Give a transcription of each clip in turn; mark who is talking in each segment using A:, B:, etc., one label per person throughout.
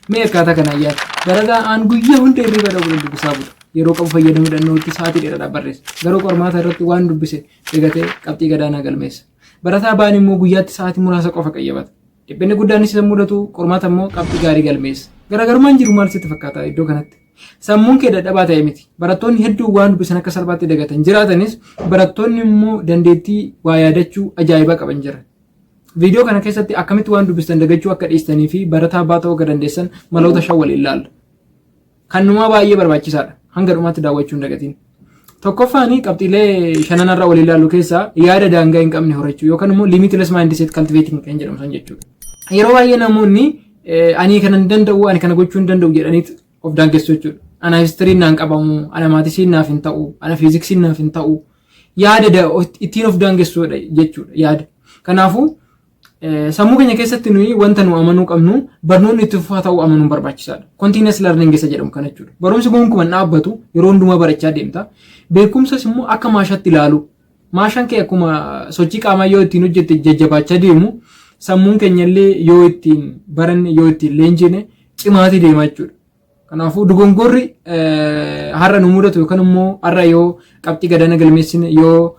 A: Mee akkaataa kanaan yaada. Barataan guyyaa hunda hirriba dhabuun dubbisaa bula. Yeroo qabu fayyadamuu danda'utti sa'aatii dheeraadhaaf barreessa. Garuu qormaata irratti waan dubbise eegatee qabxii gadaanaa galmeessa. Barataa baan immoo guyyaatti sa'aatii muraasa qofa qayyabata. Dhiphinni guddaan isa mudatu qormaata immoo qabxii gaarii galmeessa. Garaagarummaan jiru maal sitti fakkaata iddoo kanatti? Sammuun kee dadhabaa ta'e miti. Barattoonni hedduun waan dubbisan akka salphaatti dagatan jiraatanis barattoonni immoo dandeettii waa yaadachuu ajaa'ibaa qaban jira. Viidiyoo kana keessatti akkamitti waan dubbistan dagachuu akka dhiistanii fi barataa abbaa ta'uu akka dandeessan maloota shan waliin ilaalla. Kannumaa baay'ee barbaachisaadha. Hanga dhumaatti daawwachuu hin dagatiin. Tokkoffaanii qabxiilee shananarraa waliin ilaallu keessaa yaada daangaa hin qabne horachuu yookaan immoo limitless mindset cultivating kan jedhamu san jechuudha. Yeroo baay'ee namoonni ani kana hin danda'u, ani kana gochuu hin danda'u jedhaniit of daangessu jechuudha. Ana histiriin naan qabamu, ana maatisiin naaf hin ta'u, ana fiiziksiin naaf hin ta'u. Yaada ittiin of daangessuudha jechuudha yaada. Kanaafuu sammuu keenya keessatti nuyi wanta nu amanuu qabnu barnoonni itti fufaa ta'uu amanuun barbaachisaadha. Continuous learning isa jedhamu kana jechuudha. Barumsi gonkumaa dhaabbatu yeroo hundumaa barachaa deemta. Beekumsas immoo akka maashaatti ilaalu. Maashaan kee akkuma sochii qaamaa yoo ittiin hojjette jajjabaachaa deemu sammuun keenya illee yoo ittiin baranne yoo ittiin leenjine cimaatii deema jechuudha. Kanaafuu dogongorri har'a nu mudatu yookaan immoo har'a yoo qabxii gadaana galmeessine yoo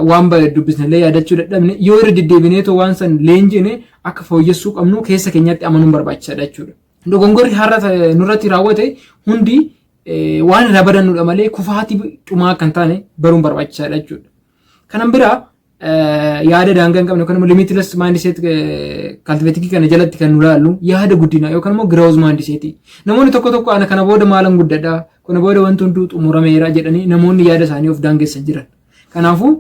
A: waan dubbisnellee yaadachuu dadhabne yoo irra deddeebineetoo waan san leenjine akka fooyyessuu qabnu keessa keenyatti amanuun barbaachisaadha jechuudha. Dogongorri har'a nurratti raawwate hundi waan irraa badannudha malee kufaatii dhumaa kan taane baruun barbaachisaadha jechuudha. Kanan biraa yaada daangaa hin qabne yookaan immoo limitless mindset cultivating kana jalatti kan nu ilaallu yaada guddinaa yookaan immoo growth mindset. Namoonni tokko tokko ana kana booda maalan guddadha, kana booda wanti hunduu xumurameera jedhanii namoonni yaada isaanii of daangessan jiran. Kanaafuu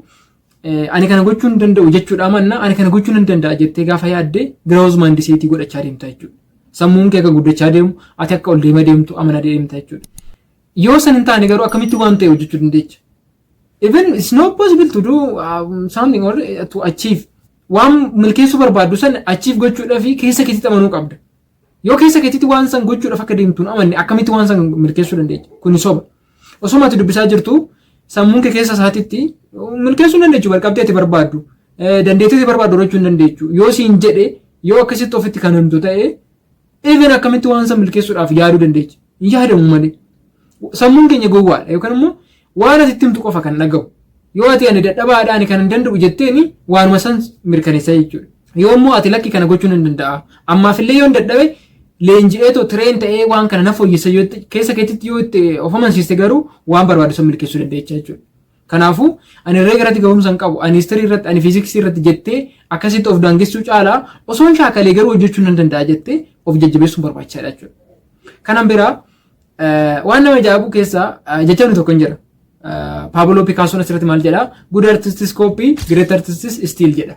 A: ani kana gochuu hin danda'u jechuudha amanna ani kana gochuu hin danda'a jettee gaafa yaadde growth mindset godhachaa deemta jechuudha. Sammuun kee akka guddachaa deemu ati akka ol deemaa deemtu amanaa deemta jechuudha. Yoo san hin taane garuu akkamitti waan ta'e hojjechuu dandeecha? Even it's not possible to do something or to achieve. Waan milkeessuu barbaaddu san achieve gochuudhaaf keessa keetitti amanuu qabda. Yoo keessa keetitti waan san gochuudhaaf akka deemtuun amanne akkamitti waan san milkeessuu dandeecha? Kuni soba. Osuma ati dubbisaa jirtu sammuun kee keessa isaatitti milkeessuu dandeechu barqabdee ati barbaaddu. Dandeettii ati barbaaddu horachuu hin dandeechu. Yoo siin jedhe yoo akkasitti ofitti kan himtu ta'e even akkamitti waan san milkeessuudhaaf yaaduu dandeecha. Hin yaadamu malee. Sammuun keenya gowwaadha yookaan immoo waan ati himtu qofa kan dhaga'u. Yoo ati ani dadhabaadha ani kan hin danda'u jetteeni waanuma san mirkaneessa jechuudha. Yoo immoo ati lakki kana gochuun hin danda'a. Ammaaf illee yoo hin dadhabe leenji'eetoo tireen ta'ee waan kana na fooyyessa yoo keessa keetitti yoo itti of amansiiste garuu waan barbaadu san milkeessuu dandeecha jechuudha. Kanaafuu ani irree garatti ga'umsa hin qabu. Ani histirii irratti ani fiiziksii irratti jettee akkasitti of daangessuu caalaa osoo hin shaakalee garuu hojjechuu hin danda'a jettee of jajjabeessuun barbaachisaadha jechuudha. Kanan biraa waan nama ajaa'ibu keessaa jechaan tokko hin jira. Pablo Picasso asirratti maal jedha? Good artists copy, great artists steal jedha.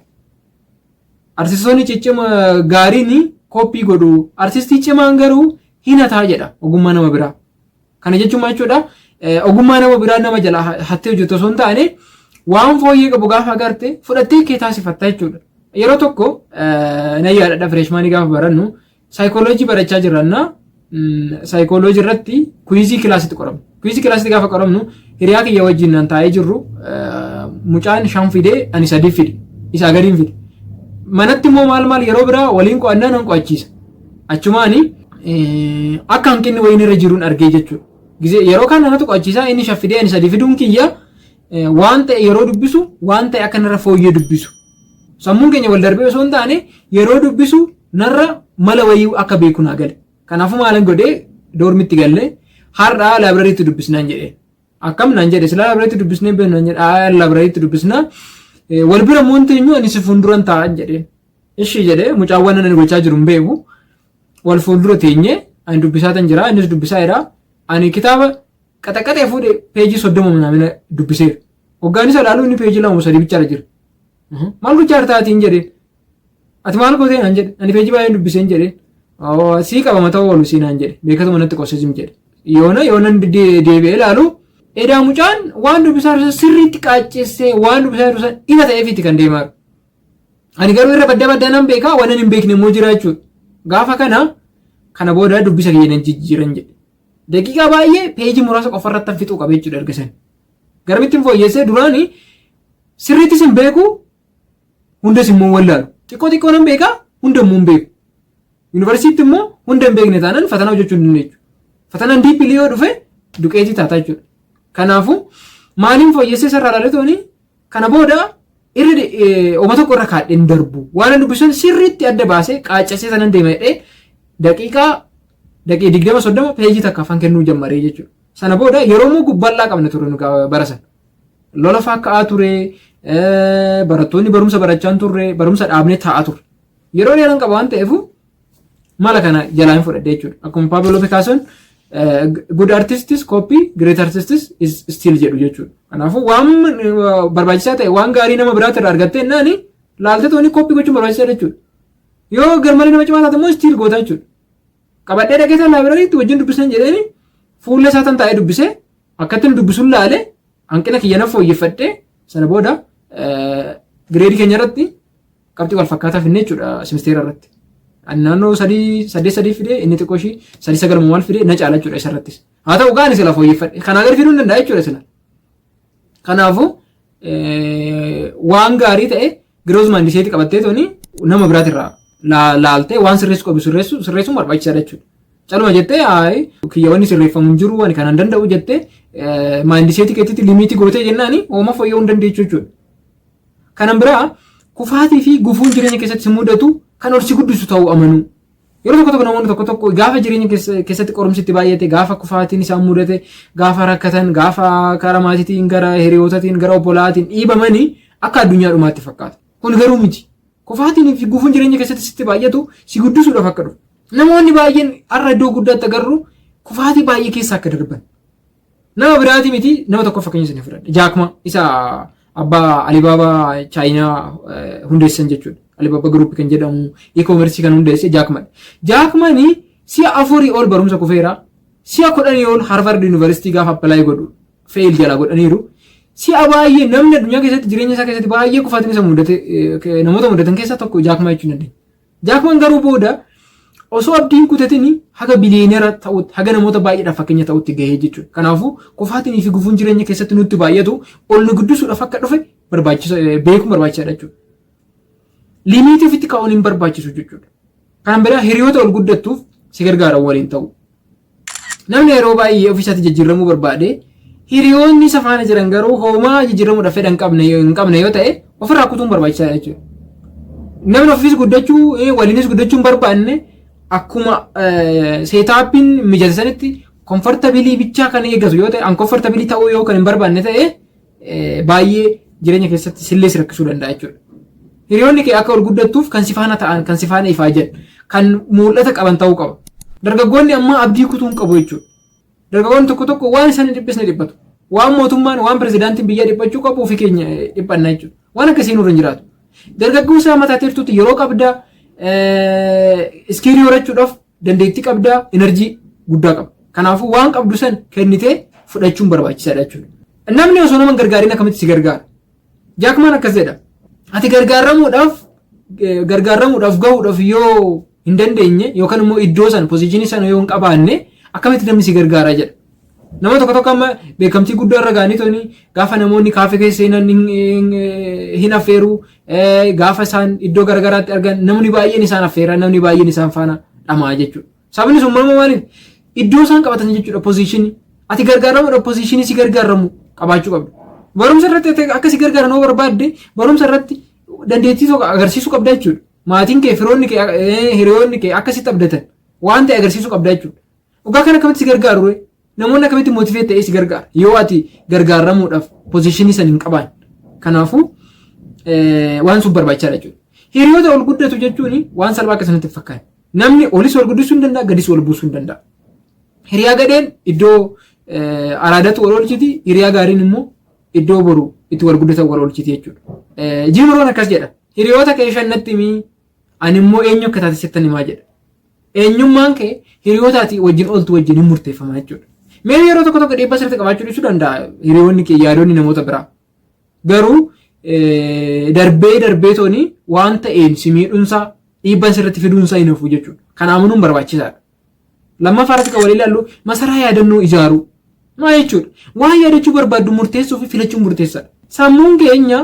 A: Artistoonni ciccima gaariin copy godhu, artistii cimaan garuu hin hataa jedha ogummaa nama biraa. Kana jechuun maal jechuudha? Ogummaa nama biraa nama jala hattee hojjetu osoo hin taane waan fooyyee qabu gaafa agarte fudhattee kee taasifatta jechuudha. Yeroo tokko na yaadadha freshmaanii gaafa barannu saayikooloojii barachaa jirranna saayikooloojii irratti kuizii kilaasitti qoramnu. Kuizii kilaasitti gaafa qoramnu hiriyaa kiyya wajjin nan taa'ee jirru mucaan 5 fidee ani 3 fide isaa gadiin fide. Manatti immoo maal yeroo biraa waliin qo'annaa nan qo'achiisa. Achumaani akka hanqinni wayiin irra jiruun argee jechuudha. Yeroo kan namatu qo'achiisaa inni 5 fidee ani 3 fiduun kiyya waan ta'e yeroo dubbisu waan ta'e akka narra fooyyee dubbisu. Sammuun keenya wal darbee osoo hin taane yeroo dubbisu narra mala wayii akka beeku naa gale. Kanaafuu maalan godhee doormitti galle har'a laabrariitti dubbisnaan jedhee. Akkam naan jedhe sila laabrariitti dubbisnee beeknaan jedhe laabrariitti dubbisnaa wal bira moonteenyu ani si fuulduran taa'an jedhee. Ishii jedhee mucaawwan ani gochaa jiru hin beeku. Wal fuuldura teenyee ani dubbisaa tan jira innis dubbisaa jira. Ani kitaaba qaxaqaxee fuudhee peejii 30 naamina dubbiseera. Hoggaanis ilaaluu inni peejii 2-3 bichaara jira. Maal gochaa jirtaatiin jedhee. Ati maal gooteen aan jedhe ani peejii baay'ee dubbiseen jedhee. Sii qaba mataa oolu siinaan jedhe beekatu manatti qosesim jedhe. Yoona deebi'ee ilaalu edaa mucaan waan dubbisaa jiru sirriitti qaaccessee waan dubbisaa jiru ifa ta'eefiitti kan deemaa jiru. Ani garuu irra baddaa nan beekaa waan hin beekne immoo jira jechuudha. Gaafa kana booda dubbisa kiyyan jijjiiran jedhe. Daqiiqaa baay'ee peejii muraasa qofarratti fixuu qaba jechuudha argisan. Garmittiin fooyyessee duraanii sirriittis hin beeku hundas immoo wallaalu. Xiqqoo nan beekaa hunda immoo hin beeku. Yuunivarsiitii immoo hunda hin beekne taanaan fatanaa hojjechuu hin dandeenyu. Fatanaan diippilii yoo dhufe duqeetii taata jechuudha. Kanaafuu maaliin fooyyessee sarara ilaalee tooni kana booda irra oma tokko irra kaadheen darbu waan dubbisan sirriitti adda baasee qaaccasee sanan deema jedhee daqiiqaa 20-30 peejii takka afaan kennuu jammaree jechuudha. Sana booda yeroo immoo gubballaa qabna ture barasan. Lola fakka'aa ture, barattoonni barumsa barachaa turre, barumsa dhaabnee taa'aa turre. Yeroo dheeraan qaba waan ta'eef mala kana jalaan fudhadhee jechuudha. Akkuma Pablo Picasso good artists copy, great artists is still jedhu jechuudha. Kanaafuu waan barbaachisaa ta'e waan gaarii nama biraatti irraa argattee naani laaltee tooni copy gochuun barbaachisaa jechuudha. Yoo garmalee nama cimaa taate immoo still goota jechuudha. Qabadhee dhaqee laabireeriitti wajjin dubbisan jedheeni fuula isaa tan taa'ee dubbisee akkatti dubbisuun laalee hanqina kiyya naaf fooyyeffadhee sana booda gireedii keenya irratti qabxii wal fakkaataa finne jechuudha simisteera irratti. Naannoo 3 fide inni xiqqoo ishii 3 maal fide na caala jechuudha isa irrattis. Haa ta'u gaani sila fooyyeffadhe kana agar fiduu hin danda'a jechuudha sila. Kanaafuu waan gaarii ta'e giroos maandiseetii qabattee tooni nama biraatirraa laaltee waan sirreessu qabu sirreessuun barbaachisaadha jechuudha. Caluma jettee kiyya wanni sirreeffamu hin jiru waan kanaan danda'u jettee maandiseetii keetitti limiitii gootee jennaani ooma fooyya'uu hin dandeechu jechuudha. Kanan biraa kufaatii fi gufuun jireenya keessatti mudatu kan horsi guddisu ta'uu amanuu. Yeroo tokko namoonni tokko gaafa jireenya keessatti qorumsitti baay'ate, gaafa kufaatiin isaan mudate, gaafa rakkatan, gaafa karaa maatiitiin gara hiriyootatiin gara obbolaatiin dhiibamanii akka addunyaa dhumaatti fakkaata. Kun garuu miti. Kufaatiin fi gufuun jireenya keessatti sitti baay'atu si guddisuudhaaf akka dhufu. Namoonni baay'een har'a iddoo guddaatti agarru kufaatii baay'ee keessa akka darban. Nama biraatii miti nama tokko fakkeenya isin fudhadhe. Jaakma isa abbaa Alibaba Chaayinaa hundeessan jechuudha. Alibaba Group kan jedhamu e-commerce kan hundeesse Jaakman. Jaakmani si'a 4 ol barumsa kufeera. Si'a 10 ol Harvard University gaafa apply godhu fail jala godhaniiru. Si'a baay'ee namni addunyaa keessatti jireenya isaa keessatti baay'ee kufaatiin isa mudate namoota mudatan keessaa tokko Jaakman jechuun dandeenya. Jaakman garuu booda osoo abdiin kutatini haga biliyeenera ta'utti haga namoota baay'eedhaaf fakkeenya ta'utti gahee jechuudha. Kanaafuu kufaatiin fi gufuun jireenya keessatti nutti baay'atu ol nu guddisuudhaaf akka dhufe beekuun barbaachisaadha jechuudha. Limiitii ofitti kaa'uun hin barbaachisu jechuudha. Kan biraa hiriyoota ol guddattuuf si gargaaran waliin ta'u. Namni yeroo baay'ee ofiisaatti jijjiiramuu barbaade hiriyoonni isa faana jiran garuu hoomaa jijjiiramuudhaaf fedha hin qabne yoo ta'e ofirraa kutuun barbaachisaadha jechuudha. Namni ofiis guddachuu waliinis guddachuu hin barbaanne akkuma seetaappiin mijatanitti komfortabilii bichaa kan eeggatu yoo ta'e ankomfortabilii ta'uu yoo kan hin barbaanne ta'e baay'ee jireenya keessatti sillees rakkisuu danda'a jechuudha. Hiriyoonni kee akka ol guddattuuf kan si faana ta'an kan si faana ifaa jedhan kan mul'ata qaban ta'uu qaba. Dargaggoonni amma abdii kutuun qabu jechuudha. Dargaggoonni tokko waan isaan dhiphisne dhiphatu. Waan mootummaan waan pirezidaantiin biyya dhiphachuu qabu ofii keenya dhiphanna jechuudha. Waan akkasii nurra hin jiraatu. Dargaggoon isaa mataa teertuutti yeroo qabdaa iskiilii horachuudhaaf dandeettii qabdaa enerjii guddaa qaba. Kanaafuu waan qabdu san kennitee fudhachuun barbaachisaadha jechuudha. Namni osoo nama gargaariin akkamitti si gargaara? Jaakmaan akkas jedha. Ati gargaaramuudhaaf gahuudhaaf yoo hin dandeenye yookaan immoo iddoo san pozishinii sana yoo hin qabaanne akkamitti namni si gargaara jedha. Nama tokko amma beekamtii guddaa irra gaanii tooni gaafa namoonni kaafee keessa seenan hin affeeru gaafa isaan iddoo garagaraatti argan namni baay'een isaan affeera namni baay'een isaan faana dhamaa jechuudha. Sababni sun maaliif iddoo isaan qabatan jechuudha pozishinii. Ati gargaaramuudhaaf pozishinii si gargaaramu qabaachuu qabda. Barumsa irratti akka si gargaaran yoo barbaadde barumsa irratti dandeettii tokko agarsiisuu qabda jechuudha. Maatiin kee firoonni kee hiriyoonni kee akkasitti abdatan waan ta'e agarsiisuu qabda jechuudha. Dhugaa kana akkamitti si gargaaru namoonni akkamitti mootiveet ta'ee si gargaara yoo ati gargaaramuudhaaf pozishinii san hin qabaanne. Kanaafuu waan sun barbaachisaadha jechuudha. Hiriyoota ol guddatu jechuun waan salphaa akka sanatti fakkaata. Namni olis ol guddisuu hin danda'a gadis ol buusuu hin danda'a. Hiriyaa gadheen iddoo araadatu wal oolchiti hiriyaa gaariin immoo iddoo boru itti wal guddatan wal oolchiti jechuudha. Jiimroon akkas jedha. Hiriyoota kee shannatti himi ani immoo eenyu akka taate sittan himaa jedha. Eenyummaan kee hiriyootaati wajjin oltu wajjin hin murteeffama jechuudha. Mee yeroo tokko dhiibbaa sirriitti qabaachuu dhiisuu danda'a hiriyoonni kee yaadonni namoota biraa. Garuu darbee tooni waan ta'een si miidhunsaa dhiibbaan sirriitti fiduunsaa hin hafu jechuudha. Kana amanuun barbaachisaadha. Lammaffaarratti kan walii ilaallu masaraa yaadannoo ijaaruu. Maal jechuudha? Waan yaadachuu barbaaddu murteessuu fi filachuun murteessaadha. sammuun keenya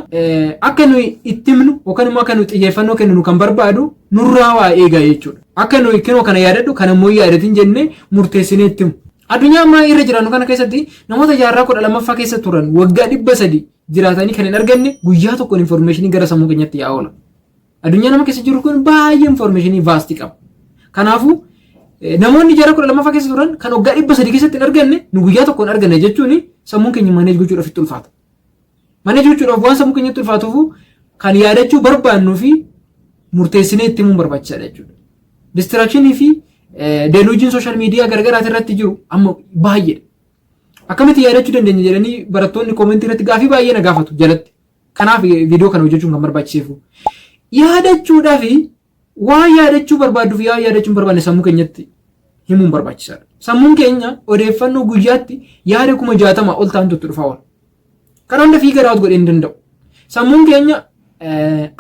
A: akka nuyi itti himnu yookaan immoo akka nuyi xiyyeeffannoo kennu kan barbaadu nurraa waa eegaa jechuudha. Akka nuyi kinoo kana yaadadhu kana immoo yaadatin jennee murteessinee itti himu. Addunyaa ammaa irra jiraannu kana keessatti namoota jaarraa 12ffaa keessa turan waggaa 300 jiraatanii kan hin arganne guyyaa tokkoon informationii gara sammuu keenyatti yaa oola. Addunyaa nama keessa jiru kun baay'ee informationii vaastii qaba. Kanaafuu namoonni jaarraa 12ffaa keessa turan kan waggaa 300 keessatti hin arganne nu guyyaa tokkoon arganne jechuun sammuun keenya maneej gochuudhaaf itti ulfaata. Maneej gochuudhaaf waan sammuu keenyatti ulfaatuuf kan yaadachuu barbaannuu fi murteessinee itti himuun barbaachisaadha jechuudha. Distraakshinii fi deluujiin sooshaal miidiyaa garagaraati irratti jiru amma baay'eedha. Akkamitti yaadachuu dandeenya jedhanii barattoonni koomentii irratti gaafii baay'ee na gaafatu jalatti. Kanaaf viidiyoo kana hojjechuun kan barbaachiseefu. Yaadachuudhaa fi waan yaadachuu barbaaduu fi waan yaadachuu hin barbaanne sammuu keenyatti himuun barbaachisaadha. Sammuun keenya odeeffannoo guyyaatti yaada 60,000 ol ta'antu itti dhufaa oola. Kan hunda fiigaa raawwatu godhee hin danda'u. Sammuun keenya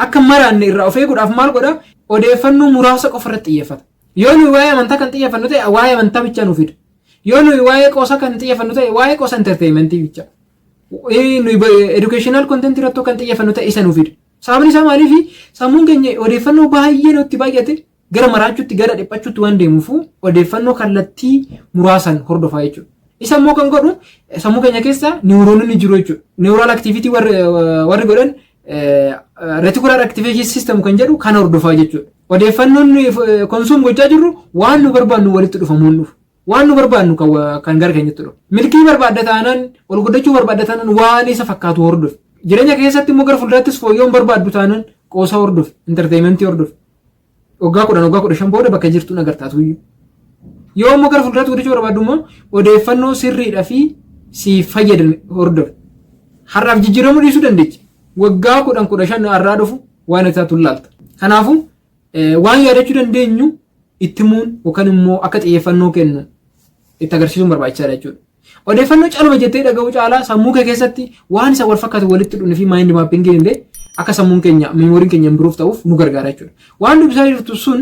A: akka maraanne irraa of eeguudhaaf maal godha? Odeeffannoo muraasa qofa irratti xiyyeeffata. Yoo nuyi waa'ee amantaa kan xiyyeeffannu ta'e waa'ee amantaa bichaa nuuf fida. Yoo nuyi waa'ee qoosaa kan xiyyeeffannu ta'e waa'ee qoosa entertainmentii bichaa. Nuyi educational content irratti kan xiyyeeffannu ta'e isa nuuf fida. Sababni isaa maaliifi sammuun keenya odeeffannoo baay'ee nutti baay'ate gara maraachuutti gara dhiphachuutti waan deemuufu odeeffannoo kallattii muraasan hordofaa jechuudha. Isa immoo kan godhu sammuu keenya keessa niwuroonni jiru jechuudha. Neural activity warri godhan reticular activation system kan jedhu kan hordofaa jechuudha. Odeeffannoon konsuum gochaa jirru waan nu barbaannu walitti dhufamuun dhufu. Waan nu barbaannu kan gara keenyatti dhufu. Milkii barbaadda taanaan ol guddachuu barbaadda taanaan waan isa fakkaatu hordofu. Jireenya keessatti immoo gara fuulduraattis fooyya'uun barbaaddu taanaan qoosaa hordofu, entertainmentii hordofu. Waggaa 10 waggaa 15 booda bakka jirtu agartaatu iyyuu. Yoo immoo gara fuulduraatti guddachuu barbaaddu immoo odeeffannoo sirriidhaa fi siif fayyadan hordofu. Har'aaf jijjiiramuu dhiisuu dandeechi. Waggaa 10-15 har'aa dhufu waan isaatu laalta. Kanaafuu waan yaadachuu dandeenyu itti himuun yookaan immoo akka xiyyeeffannoo kennu itti agarsiisuun barbaachisaadha jechuudha. Odeeffannoo caaluma jettee dhaga'uu caalaa sammuu kee keessatti waan isa wal fakkaatu walitti dhufne fi maayindi maappingi illee akka sammuun keenya meemoriin keenya improve ta'uuf nu gargaara jechuudha. Waan dubbisaa jirtu sun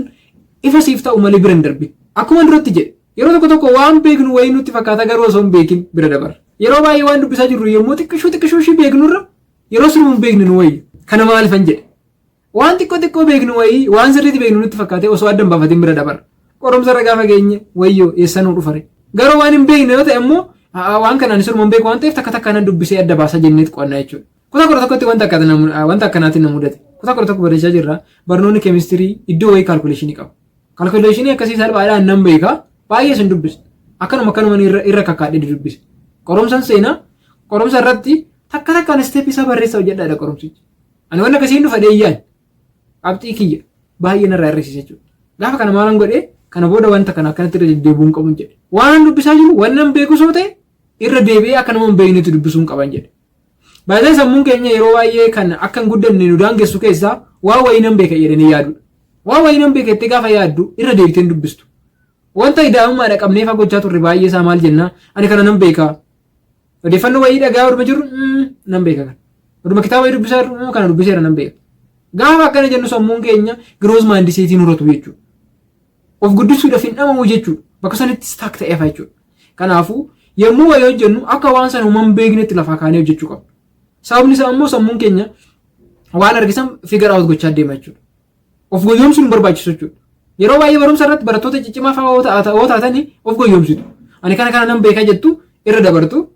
A: ifa siif ta'u malee bira hin darbin. Akkuma duratti jedhe yeroo tokko waan beeknu wayii nutti fakkaata garuu osoo hin beekin bira dabarra. Yeroo baay'ee waan dubbisaa jirru yommuu xiqqishuu ishii beeknurra yeroo sun hin beeknu nu wayii kana maalifan jedhe. Waan xiqqoo beeknu wayii waan sirriitti beeknu nutti fakkaate osoo addan baafatiin bira dabarra. Qoromsa irra gaafa geenye wayyoo eessanuu dhufare. Garuu waan hin beekne yoo ta'e immoo waan kanaan sirma hin beeku waan ta'eef takka takkaan dubbisee adda baasa jenneet qo'annaa jechuudha. Kutaa 11tti wanta akkanaatiin na mudate. Kutaa 11 barachaa jirra. Barnoonni keemistirii iddoo wayii kaalkuleeshinii qaba. Kaalkuleeshinii akkasii salphaadhaan nan beeka baay'ee sin dubbisa. Akkanuma irra kakkaadhee dubbisa. Qoromsaan seenaa qoromsa irratti takka takkaan isteep isaa barreessaa hojjedhaadha qoromsichi. Ani waan akkasiin dhufa dheeyyaan qabxii kiyya baay'ee narraa hir'isiisa jechuudha. Gaafa kana maalan godhee kana booda wanta kana akkanatti irra deddeebi'uun qabuun jedhe. Waan dubbisaa jiru waan nan beeku soo ta'e irra deebi'ee akka nama hin beeknetti dubbisuun qaban jedhe. Baay'ee sammuun keenya yeroo baay'ee kan akka hin guddanne nu daangessu keessaa waa wayii nan beeka jedhanii yaadudha. Waa wayii nan beeka jettee gaafa yaaddu irra deebiteen dubbistu. Wanta idaa'ummaadha qabnee faa gochaa turre baay'ee isaa maal jennaa ani kana nan beekaa. Odeeffannoo wayii dhagaa oduma jiru nan beeka kana. Oduma kitaaba wayii dubbisaa jiru kana dubbiseera nan beeka. Gaafa akkana jennu sammuun keenya giroos maandiseetiin horatu jechuudha. Of guddisuudhaaf hin dhamamu jechuudha. Bakka sanitti staak ta'eef jechuudha. Kanaafuu yommuu wayii hojjennu akka waan sana uuman beeknetti lafaa kaanee hojjechuu qabna. Sababni isaa immoo sammuun keenya waan argisan figure out gochaa deema jechuudha. Of goyoomsuun barbaachisu jechuudha. Yeroo baay'ee barumsa irratti barattoota ciccimaa fa'aa yoo taatanii of goyoomsitu. Ani kana nan beekaa jettu irra dabartu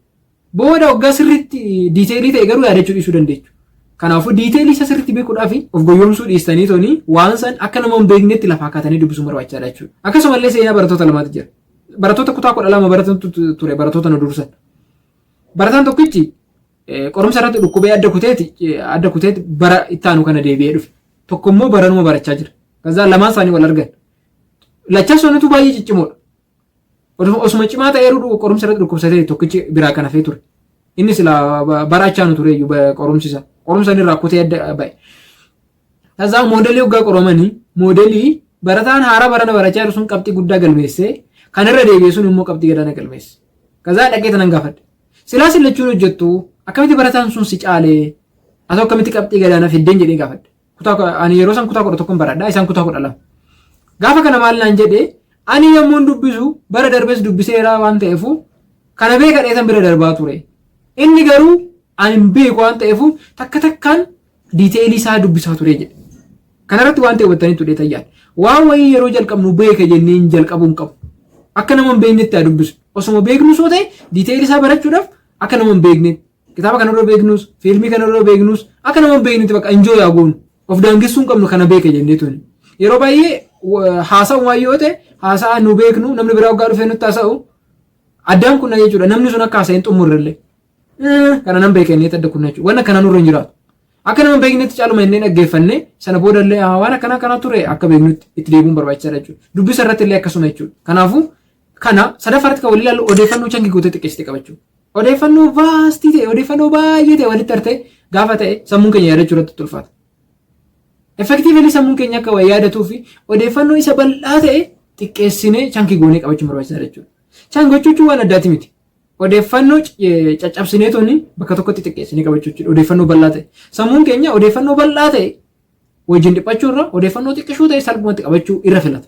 A: booda waggaa sirriitti diiteelii ta'e garuu yaadachuu dhiisuu dandeechu. Kanaafuu diiteelii isa sirriitti beekuudhaaf of goyoomsuu dhiistanii tooni waan san akka nama hin beeknetti lafaa kaatanii dubbisuun barbaachisaadha jechuudha. Akkasumallee seenaa barattoota lamaatu jira. Barattoota kutaa 12 baratantu ture barattoota nu dursan. Barataan tokkichi qorumsa irratti dhukkubee adda kuteeti bara ittaanu kana deebi'ee dhufe. Tokko immoo baranuma barachaa jira. Kazaa lamaan isaanii wal argan. Lachaa sonitu baay'ee ciccimoodha. Osuma cimaa ta'eeru qorumsa irratti dhukkubsatee tokkichi biraa kana fee ture. Inni sila barachaanu ture iyyuu qorumsisa. Qorumsa inni rakkutee adda ba'e. Kazaa moodelii waggaa qoromanii moodelii barataan haaraa barana barachaa jiru sun qabxii guddaa galmeessee kan irra deebi'ee sun immoo qabxii gadaana galmeesse. Kazaa dhaqee tanan gaafadhe. Silaa sillachuun hojjettu akkamitti barataan sun si caalee haa akkamitti qabxii gadaana fiddeen jedhee gaafadhe. Ani yeroo san kutaa 11 baradhaa isaan kutaa 12. Gaafa kana maal naan jedhee ani yommuun dubbisu bara darbees dubbiseera waan ta'eefu kana beeka dheetan bira darbaa ture. Inni garuu Ani beeku waan ta'eef takka takkaan diiteelii isaa dubbisaa ture jedhe. Kanarratti waan ta'e hubattanii ture tayyaan. Waan wayii yeroo jalqabnu beeka jennee jalqabuu hin qabu. Akka nama hin beeknetti haa dubbisu. Osuma beeknu soo ta'e diiteelii isaa barachuudhaaf akka nama hin beeknetti. Kitaaba kanarra beeknus, fiilmii kanarra beeknus akka nama hin beeknetti bakka injoo yaa goonu. Of daangessuu hin qabnu kana beeka jennee tuni. Yeroo baay'ee haasa'u waan yoo ta'e haasa'a nu beeknu namni biraa waggaa dhufee nutti haasa'u addaan kun jechuudha. Namni sun akka haasa'een xumurrellee. Kana nan beekannee adda kun jechuudha. Waan akkana nurra hin jiraatu. Akka nama beeknetti caaluma inni dhaggeeffannee sana boodallee waan akkana ture akka beeknutti itti deebiin barbaachisaadha jechuudha. Dubbisa irratti illee akkasuma jechuudha. Kanaafuu kana sadaffaratti kan walii ilaallu odeeffannoo changi guutee xiqqeessitee qabachuudha. Odeeffannoo vaastii ta'e odeeffannoo baay'ee ta'e walitti artee gaafa ta'e sammuun keenya yaadachuu irratti tulfaata. Effektiivሊ sammuun keenya akka wayii yaadatuu fi odeeffannoo isa bal'aa ta'e xiqqeessinee chankii goonee qabachuun barbaachisaadha jechuudha. Changi gochuun waan addaati miti. Odeeffannoo caccabsinee tooni bakka tokkotti xiqqeessinee qabachuu jechuudha. Odeeffannoo bal'aa ta'e. Sammuun keenya odeeffannoo bal'aa ta'e wajjin dhiphachuu irra odeeffannoo xiqqishuu ta'e salphumatti qabachuu irra filata.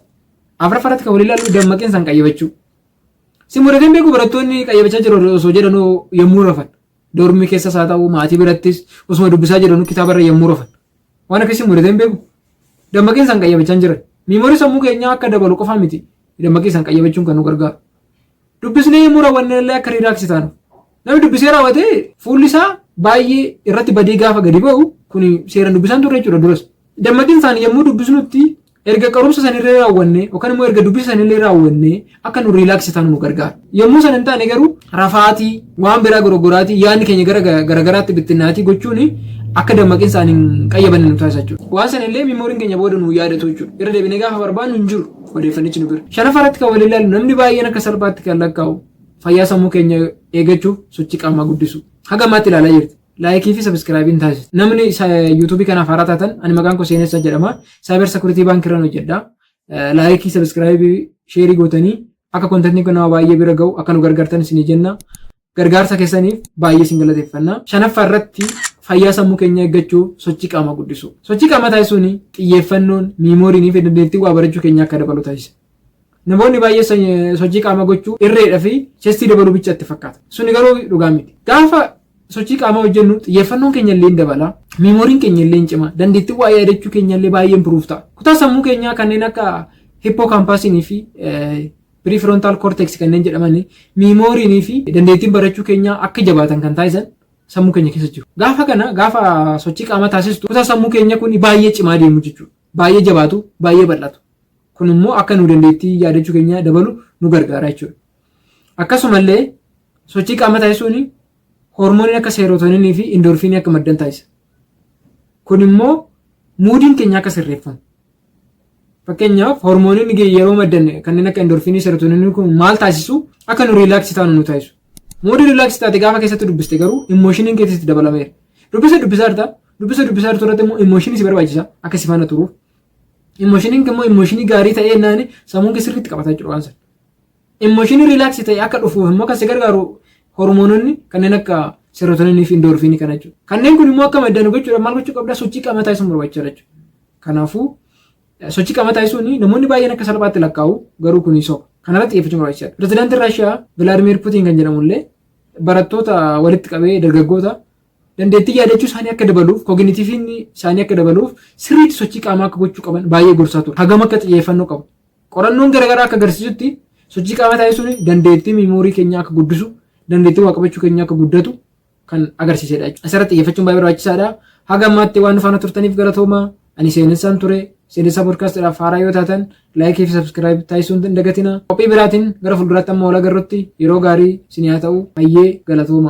A: Afuraffaratti kan walii ilaallu dammaqeen san qayyabachuu. Simuudhaan beeku barattoonni qayyabachaa jiru osoo jedhanuu yommuu rafan. Dormii keessas haa ta'u maatii birattis osuma dubbisaa jedhanuu kitaabarra yommuu rafan. Waan akkasii simuudhaan beeku. Dammaqeen san qayyabachaa jiran. Miimoorii sammuu keenyaa akka dabalu qofaa miti. Dammaqeen san qayyabachuun kan nu gargaaru. Dubbisnee yommuu raawwanne illee akka riilaaksii taanu. Namni dubbisee raawwatee fuulli isaa baay'ee irratti badii gaafa gadi ba'u kun seeraan dubbisaan turre jechuudha duras. Dammaqeen isaanii yommuu dubbisnutti erga qarumsa sanillee raawwanne yookaan immoo erga dubbisa sanillee raawwanne akka nu riilaaksii taanu nu gargaara. Yommuu san hin taane garuu rafaatii waan biraa gorogoraatii yaadni keenya garagaraatti bittinnaatii gochuun akka dammaqeen isaanii qayyabanne nu taasisa jechuudha. Waan sanillee miimooriin keenya booda nu yaadatu jechuudha. Irra deebinee gaafa barbaannu hin jiru. Odeeffannichi nu bira. Shanaffaratti kan walii ilaalu namni baay'een akka salphaatti kan lakkaa'u fayyaa sammuu keenya eeggachuuf sochii qaamaa guddisu. Haga ammaatti ilaalaa jirti. Laayikii fi sabiskiraabiin taasisa. Namni yuutuubii kanaaf haaraa taatan ani maqaan koo Seenessaa jedhama. Saayibar sekuritii baankii irraan hojjedha. Laayikii sabiskiraabii sheerii gootanii akka kontentii kun nama baay'ee bira ga'u akka nu gargaartan isinii jenna. Gargaarsa keessaniif baay'ee isin galateeffanna. Shanaffaarratti fayyaa sammuu keenya eeggachuuf sochii qaamaa guddisu. Sochii qaamaa taasisuun xiyyeeffannoon, miimooriin fi dandeettii waa barachuu keenya akka dabalu taasisa. Namoonni baay'ee sochii qaamaa gochuu irreedhaa fi chestii dabaluu bicha itti fakkaata. Suni garuu dhugaa miti. Gaafa sochii qaamaa hojjennu xiyyeeffannoon keenya illee dabala. Miimooriin keenya illee cima. Dandeettii waa yaadachuu keenya illee baay'ee improve ta'a. Kutaa sammuu keenyaa kanneen akka hippookampaasinii fi prefrontal cortex kanneen jedhamanii miimooriinii fi dandeettiin barachuu keenyaa akka jabaatan kan taasisan sammuu keenya keessa jiru. Gaafa sochii qaamaa taasistu kutaa sammuu keenya kun baay'ee cimaa deemu jechuudha. Baay'ee jabaatu, baay'ee bal'atu. Kun immoo akka nu dandeettii yaadachuu keenya dabalu nu gargaara jechuudha. Akkasumallee sochii qaamaa taasisuun hormooniin akka seerootoninii fi indoorfiinii akka maddan taasisa. Kun immoo muudiin keenya akka sirreeffamu. Fakkeenyaaf hormooniin yeroo maddan kanneen akka indoorfiinii seerootoninii kun maal taasisu akka nu riilaaksii taanu nu taasisu. Moodii riilaaksii taate gaafa keessatti dubbiste garuu immooshinii keessatti dabalameera. Dubbisaa irratti immoo immooshinii si barbaachisa akka si faana turuuf. Immoshiniin immoo immooshinii gaarii ta'ee jennaan sammuun kee sirriitti qabataa jiru waan sana. Immooshinii riilaaksii ta'e akka dhufuuf immoo kan si gargaaru hormoononni kanneen akka seerootoninii fi indoorfiinii kana jechuudha. Kanneen kun immoo akka maddan gochuudhaaf maal gochuu qabda sochii qaamaa taasisuun barbaachisaadha jechuudha. Kanaafuu sochii qaamaa taasisuun namoonni baay'een akka salphaatti lakkaa'u garuu kun soba. Kanarratti xiyyeeffachuun barbaachisaadha. Pireezidaantiin Raashiyaa Vilaadimiir Puutiin kan jedhamullee barattoota walitti qabee dargaggoota dandeettii yaadachuu isaanii akka dabaluuf kognitiiviin isaanii akka dabaluuf sirriitti sochii qaamaa akka gochuu qaban baay'ee gorsaa ture. Hagam akka xiyyeeffannoo qabu. Qorannoon garaagaraa akka agarsiisutti sochii qaamaa taasisuun dandeettii miimoorii keenyaa akka guddisu, dandeettii waa qabachuu keenyaa akka guddatu kan agarsiisedha jechuudha. Asirratti xiyyeeffachuun baay'ee barbaachisaadha. Haga ammaatti waan faana turtaniif galatooma. Ani Seenessaan ture. Seenessaa Poodkaastidhaaf haaraa yoo taatan laayikii fi sabskiraayib taasisuun hin dagatina. Qophii biraatiin gara fuulduraatti amma wal agarrutti yeroo gaarii isin haa ta'u. Baay'ee galatooma.